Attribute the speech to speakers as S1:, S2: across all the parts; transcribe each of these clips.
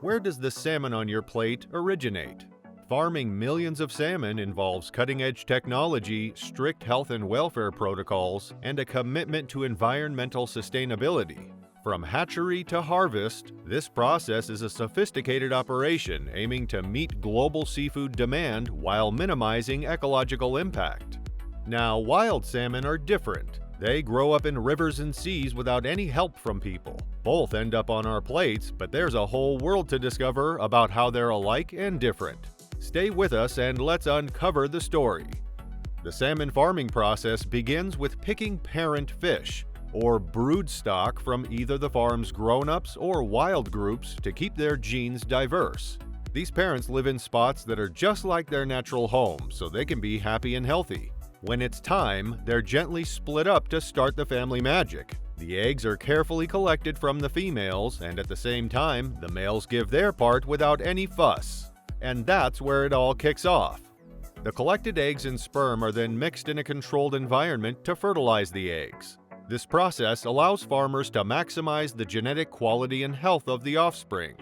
S1: Where does the salmon on your plate originate? Farming millions of salmon involves cutting-edge technology, strict health and welfare protocols, and a commitment to environmental sustainability. From hatchery to harvest, this process is a sophisticated operation aiming to meet global seafood demand while minimizing ecological impact. Now, wild salmon are different. They grow up in rivers and seas without any help from people. Both end up on our plates, but there's a whole world to discover about how they're alike and different. Stay with us and let's uncover the story. The salmon farming process begins with picking parent fish, or brood stock, from either the farm's grown-ups or wild groups to keep their genes diverse. These parents live in spots that are just like their natural home, so they can be happy and healthy. When it's time, they're gently split up to start the family magic. The eggs are carefully collected from the females, and at the same time, the males give their part without any fuss. And that's where it all kicks off. The collected eggs and sperm are then mixed in a controlled environment to fertilize the eggs. This process allows farmers to maximize the genetic quality and health of the offspring.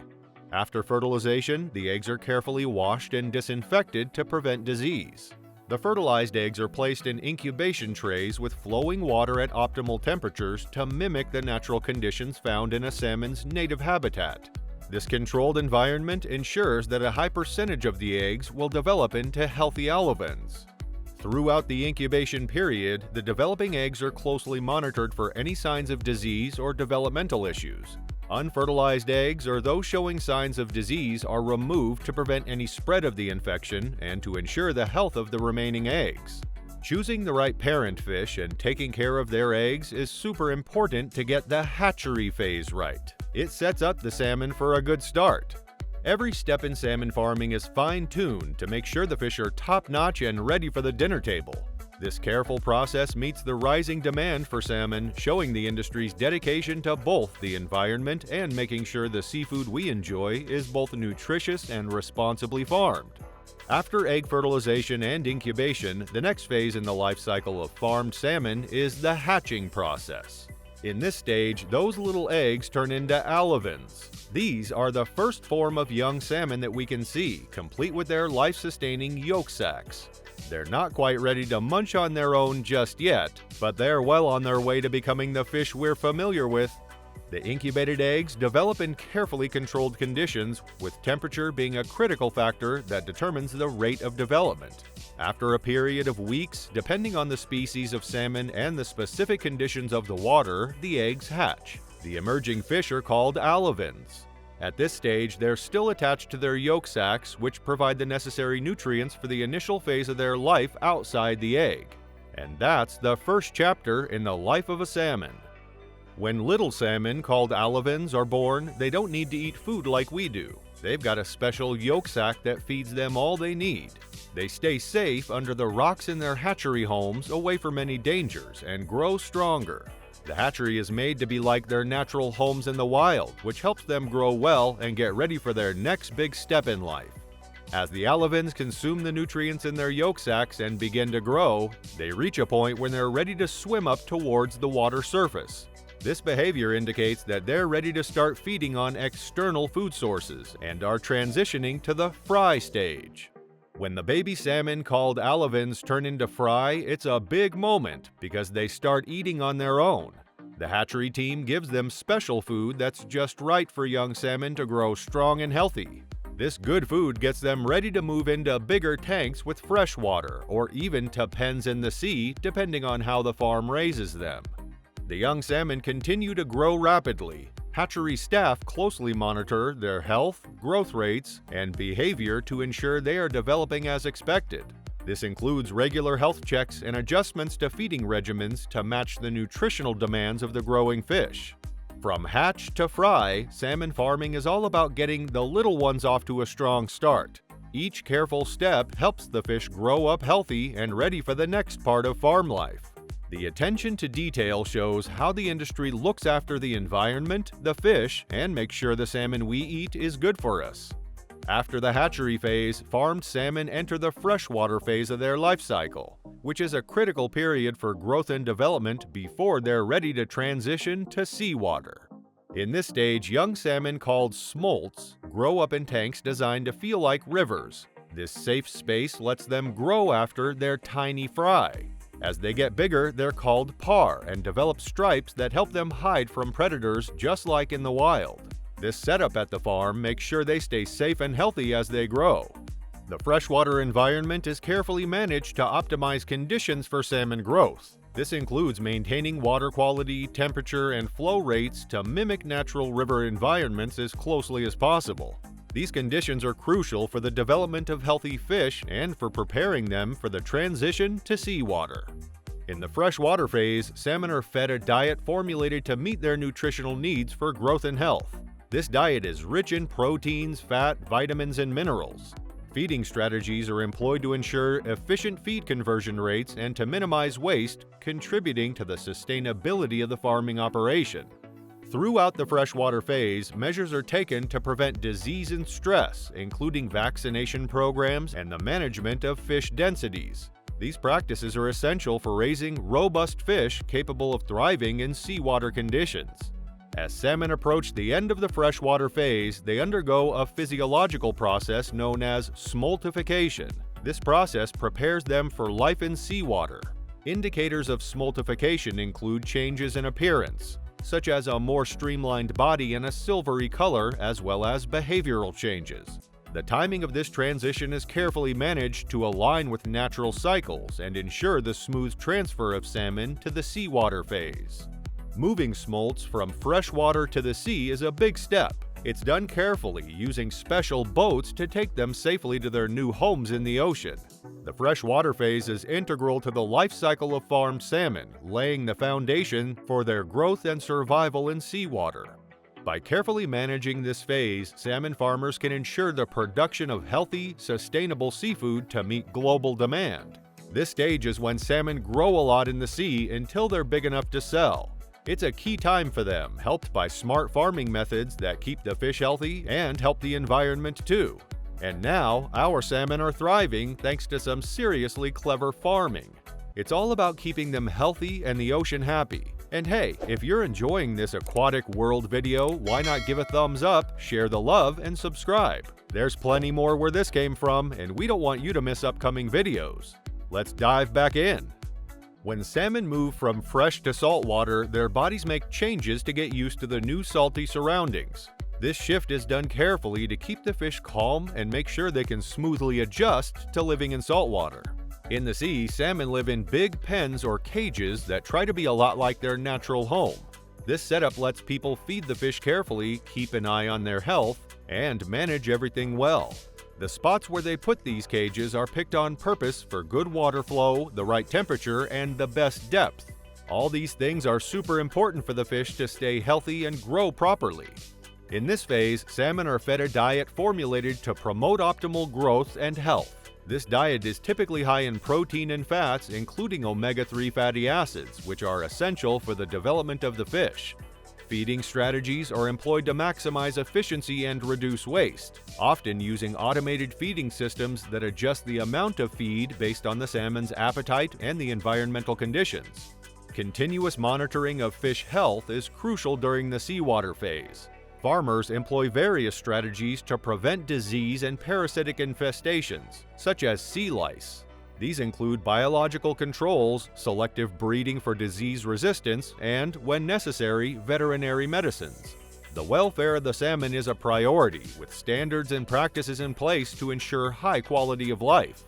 S1: After fertilization, the eggs are carefully washed and disinfected to prevent disease. The fertilized eggs are placed in incubation trays with flowing water at optimal temperatures to mimic the natural conditions found in a salmon's native habitat. This controlled environment ensures that a high percentage of the eggs will develop into healthy olivines. Throughout the incubation period, the developing eggs are closely monitored for any signs of disease or developmental issues. Unfertilized eggs or those showing signs of disease are removed to prevent any spread of the infection and to ensure the health of the remaining eggs. Choosing the right parent fish and taking care of their eggs is super important to get the hatchery phase right. It sets up the salmon for a good start. Every step in salmon farming is fine-tuned to make sure the fish are top-notch and ready for the dinner table. This careful process meets the rising demand for salmon, showing the industry's dedication to both the environment and making sure the seafood we enjoy is both nutritious and responsibly farmed. After egg fertilization and incubation, the next phase in the life cycle of farmed salmon is the hatching process. In this stage, those little eggs turn into alevins. These are the first form of young salmon that we can see, complete with their life-sustaining yolk sacs. They're not quite ready to munch on their own just yet, but they're well on their way to becoming the fish we're familiar with. The incubated eggs develop in carefully controlled conditions, with temperature being a critical factor that determines the rate of development. After a period of weeks, depending on the species of salmon and the specific conditions of the water, the eggs hatch. The emerging fish are called alevins. At this stage, they're still attached to their yolk sacs, which provide the necessary nutrients for the initial phase of their life outside the egg. And that's the first chapter in the life of a salmon. When little salmon, called alevins, are born, they don't need to eat food like we do. They've got a special yolk sac that feeds them all they need. They stay safe under the rocks in their hatchery homes, away from any dangers, and grow stronger. The hatchery is made to be like their natural homes in the wild, which helps them grow well and get ready for their next big step in life. As the alevins consume the nutrients in their yolk sacs and begin to grow, they reach a point when they're ready to swim up towards the water surface. This behavior indicates that they're ready to start feeding on external food sources and are transitioning to the fry stage. When the baby salmon, called alevins, turn into fry, it's a big moment because they start eating on their own. The hatchery team gives them special food that's just right for young salmon to grow strong and healthy. This good food gets them ready to move into bigger tanks with fresh water, or even to pens in the sea, depending on how the farm raises them. The young salmon continue to grow rapidly. Hatchery staff closely monitor their health, growth rates, and behavior to ensure they are developing as expected. This includes regular health checks and adjustments to feeding regimens to match the nutritional demands of the growing fish. From hatch to fry, salmon farming is all about getting the little ones off to a strong start. Each careful step helps the fish grow up healthy and ready for the next part of farm life. The attention to detail shows how the industry looks after the environment, the fish, and makes sure the salmon we eat is good for us. After the hatchery phase, farmed salmon enter the freshwater phase of their life cycle. which is a critical period for growth and development before they're ready to transition to seawater. In this stage, young salmon called smolts grow up in tanks designed to feel like rivers. This safe space lets them grow after their tiny fry. As they get bigger, they're called parr and develop stripes that help them hide from predators just like in the wild. This setup at the farm makes sure they stay safe and healthy as they grow. The freshwater environment is carefully managed to optimize conditions for salmon growth. This includes maintaining water quality, temperature, and flow rates to mimic natural river environments as closely as possible. These conditions are crucial for the development of healthy fish and for preparing them for the transition to seawater. In the freshwater phase, salmon are fed a diet formulated to meet their nutritional needs for growth and health. This diet is rich in proteins, fat, vitamins, and minerals. Feeding strategies are employed to ensure efficient feed conversion rates and to minimize waste, contributing to the sustainability of the farming operation. Throughout the freshwater phase, measures are taken to prevent disease and stress, including vaccination programs and the management of fish densities. These practices are essential for raising robust fish capable of thriving in seawater conditions. As salmon approach the end of the freshwater phase, they undergo a physiological process known as smoltification. This process prepares them for life in seawater. Indicators of smoltification include changes in appearance, such as a more streamlined body and a silvery color, as well as behavioral changes. The timing of this transition is carefully managed to align with natural cycles and ensure the smooth transfer of salmon to the seawater phase. Moving smolts from freshwater to the sea is a big step. It's done carefully, using special boats to take them safely to their new homes in the ocean. The freshwater phase is integral to the life cycle of farmed salmon, laying the foundation for their growth and survival in seawater. By carefully managing this phase, salmon farmers can ensure the production of healthy, sustainable seafood to meet global demand. This stage is when salmon grow a lot in the sea until they're big enough to sell. It's a key time for them, helped by smart farming methods that keep the fish healthy and help the environment too. And now, our salmon are thriving thanks to some seriously clever farming. It's all about keeping them healthy and the ocean happy. And hey, if you're enjoying this aquatic world video, why not give a thumbs up, share the love, and subscribe? There's plenty more where this came from, and we don't want you to miss upcoming videos. Let's dive back in. When salmon move from fresh to saltwater, their bodies make changes to get used to the new salty surroundings. This shift is done carefully to keep the fish calm and make sure they can smoothly adjust to living in saltwater. In the sea, salmon live in big pens or cages that try to be a lot like their natural home. This setup lets people feed the fish carefully, keep an eye on their health, and manage everything well. The spots where they put these cages are picked on purpose for good water flow, the right temperature, and the best depth. All these things are super important for the fish to stay healthy and grow properly. In this phase, salmon are fed a diet formulated to promote optimal growth and health. This diet is typically high in protein and fats, including omega-3 fatty acids, which are essential for the development of the fish. Feeding strategies are employed to maximize efficiency and reduce waste, often using automated feeding systems that adjust the amount of feed based on the salmon's appetite and the environmental conditions. Continuous monitoring of fish health is crucial during the seawater phase. Farmers employ various strategies to prevent disease and parasitic infestations, such as sea lice. These include biological controls, selective breeding for disease resistance, and, when necessary, veterinary medicines. The welfare of the salmon is a priority, with standards and practices in place to ensure high quality of life.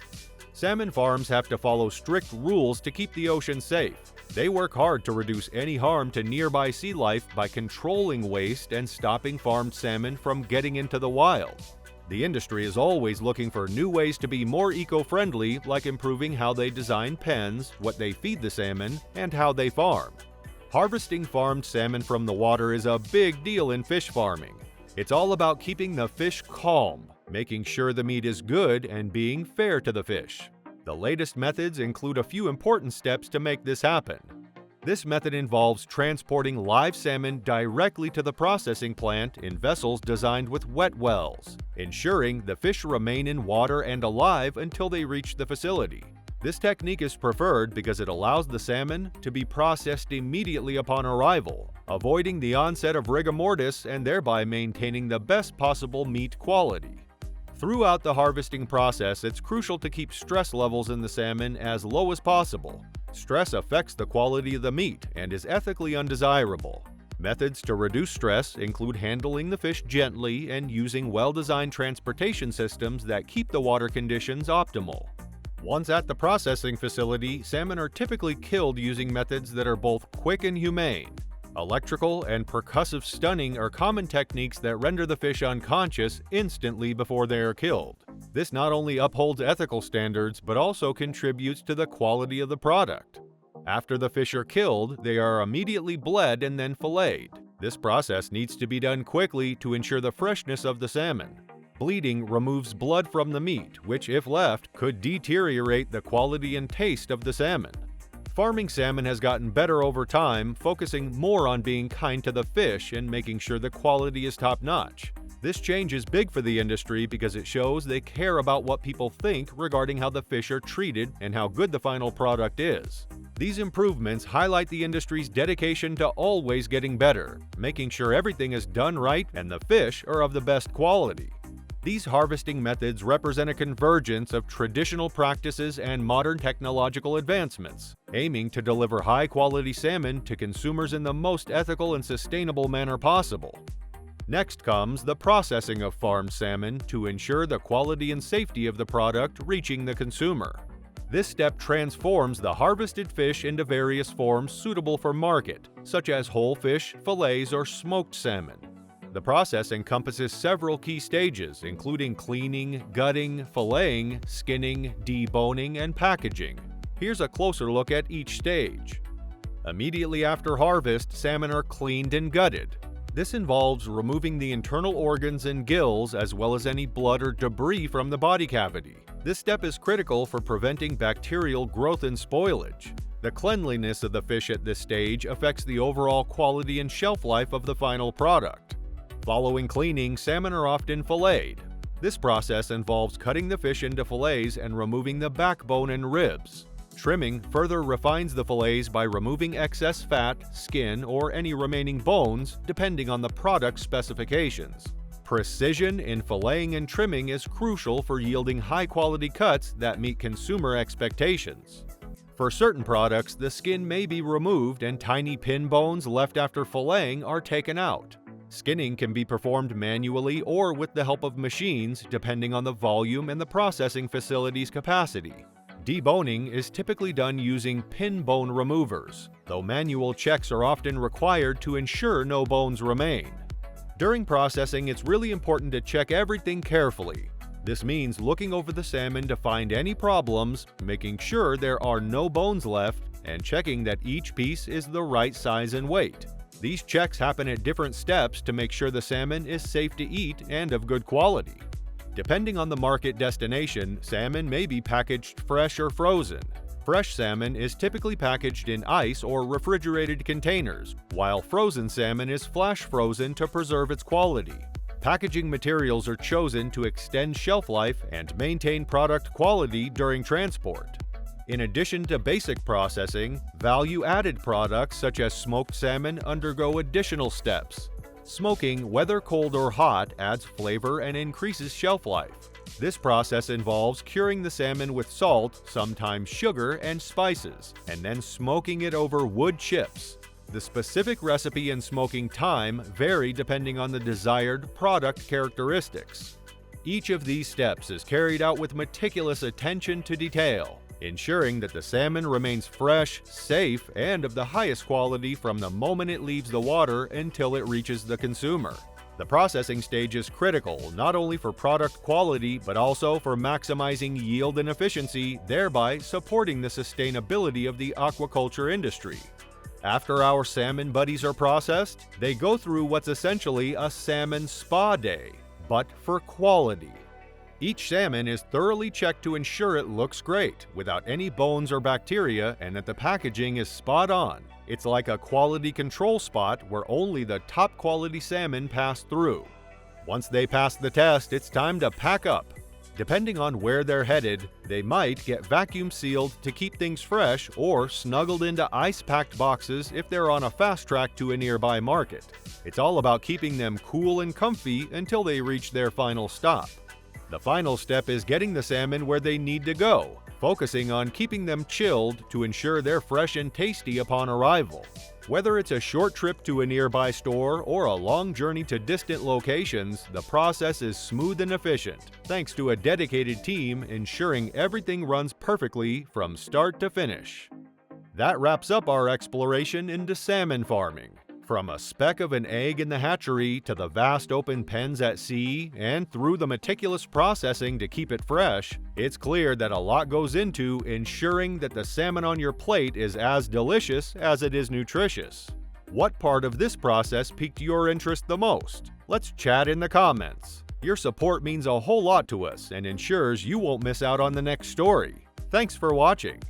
S1: Salmon farms have to follow strict rules to keep the ocean safe. They work hard to reduce any harm to nearby sea life by controlling waste and stopping farmed salmon from getting into the wild. The industry is always looking for new ways to be more eco-friendly, like improving how they design pens, what they feed the salmon, and how they farm. Harvesting farmed salmon from the water is a big deal in fish farming. It's all about keeping the fish calm, making sure the meat is good, and being fair to the fish. The latest methods include a few important steps to make this happen. This method involves transporting live salmon directly to the processing plant in vessels designed with wet wells, ensuring the fish remain in water and alive until they reach the facility. This technique is preferred because it allows the salmon to be processed immediately upon arrival, avoiding the onset of rigor mortis and thereby maintaining the best possible meat quality. Throughout the harvesting process, it's crucial to keep stress levels in the salmon as low as possible. Stress affects the quality of the meat and is ethically undesirable. Methods to reduce stress include handling the fish gently and using well-designed transportation systems that keep the water conditions optimal. Once at the processing facility, salmon are typically killed using methods that are both quick and humane. Electrical and percussive stunning are common techniques that render the fish unconscious instantly before they are killed. This not only upholds ethical standards, but also contributes to the quality of the product. After the fish are killed, they are immediately bled and then filleted. This process needs to be done quickly to ensure the freshness of the salmon. Bleeding removes blood from the meat, which, if left, could deteriorate the quality and taste of the salmon. Farming salmon has gotten better over time, focusing more on being kind to the fish and making sure the quality is top-notch. This change is big for the industry because it shows they care about what people think regarding how the fish are treated and how good the final product is. These improvements highlight the industry's dedication to always getting better, making sure everything is done right and the fish are of the best quality. These harvesting methods represent a convergence of traditional practices and modern technological advancements, aiming to deliver high-quality salmon to consumers in the most ethical and sustainable manner possible. Next comes the processing of farmed salmon to ensure the quality and safety of the product reaching the consumer. This step transforms the harvested fish into various forms suitable for market, such as whole fish, fillets, or smoked salmon. The process encompasses several key stages, including cleaning, gutting, filleting, skinning, deboning, and packaging. Here's a closer look at each stage. Immediately after harvest, salmon are cleaned and gutted. This involves removing the internal organs and gills as well as any blood or debris from the body cavity. This step is critical for preventing bacterial growth and spoilage. The cleanliness of the fish at this stage affects the overall quality and shelf life of the final product. Following cleaning, salmon are often filleted. This process involves cutting the fish into fillets and removing the backbone and ribs. Trimming further refines the fillets by removing excess fat, skin, or any remaining bones, depending on the product specifications. Precision in filleting and trimming is crucial for yielding high-quality cuts that meet consumer expectations. For certain products, the skin may be removed and tiny pin bones left after filleting are taken out. Skinning can be performed manually or with the help of machines, depending on the volume and the processing facility's capacity. Deboning is typically done using pin bone removers, though manual checks are often required to ensure no bones remain. During processing, it's really important to check everything carefully. This means looking over the salmon to find any problems, making sure there are no bones left, and checking that each piece is the right size and weight. These checks happen at different steps to make sure the salmon is safe to eat and of good quality. Depending on the market destination, salmon may be packaged fresh or frozen. Fresh salmon is typically packaged in ice or refrigerated containers, while frozen salmon is flash frozen to preserve its quality. Packaging materials are chosen to extend shelf life and maintain product quality during transport. In addition to basic processing, value-added products such as smoked salmon undergo additional steps. Smoking, whether cold or hot, adds flavor and increases shelf life. This process involves curing the salmon with salt, sometimes sugar, and spices, and then smoking it over wood chips. The specific recipe and smoking time vary depending on the desired product characteristics. Each of these steps is carried out with meticulous attention to detail, ensuring that the salmon remains fresh, safe, and of the highest quality from the moment it leaves the water until it reaches the consumer. The processing stage is critical not only for product quality but also for maximizing yield and efficiency, thereby supporting the sustainability of the aquaculture industry. After our salmon buddies are processed, they go through what's essentially a salmon spa day, but for quality. Each salmon is thoroughly checked to ensure it looks great, without any bones or bacteria, and that the packaging is spot on. It's like a quality control spot where only the top quality salmon pass through. Once they pass the test, it's time to pack up. Depending on where they're headed, they might get vacuum sealed to keep things fresh or snuggled into ice-packed boxes if they're on a fast track to a nearby market. It's all about keeping them cool and comfy until they reach their final stop. The final step is getting the salmon where they need to go, focusing on keeping them chilled to ensure they're fresh and tasty upon arrival. Whether it's a short trip to a nearby store or a long journey to distant locations, the process is smooth and efficient, thanks to a dedicated team ensuring everything runs perfectly from start to finish. That wraps up our exploration into salmon farming. From a speck of an egg in the hatchery to the vast open pens at sea and through the meticulous processing to keep it fresh, it's clear that a lot goes into ensuring that the salmon on your plate is as delicious as it is nutritious. What part of this process piqued your interest the most? Let's chat in the comments. Your support means a whole lot to us and ensures you won't miss out on the next story. Thanks for watching.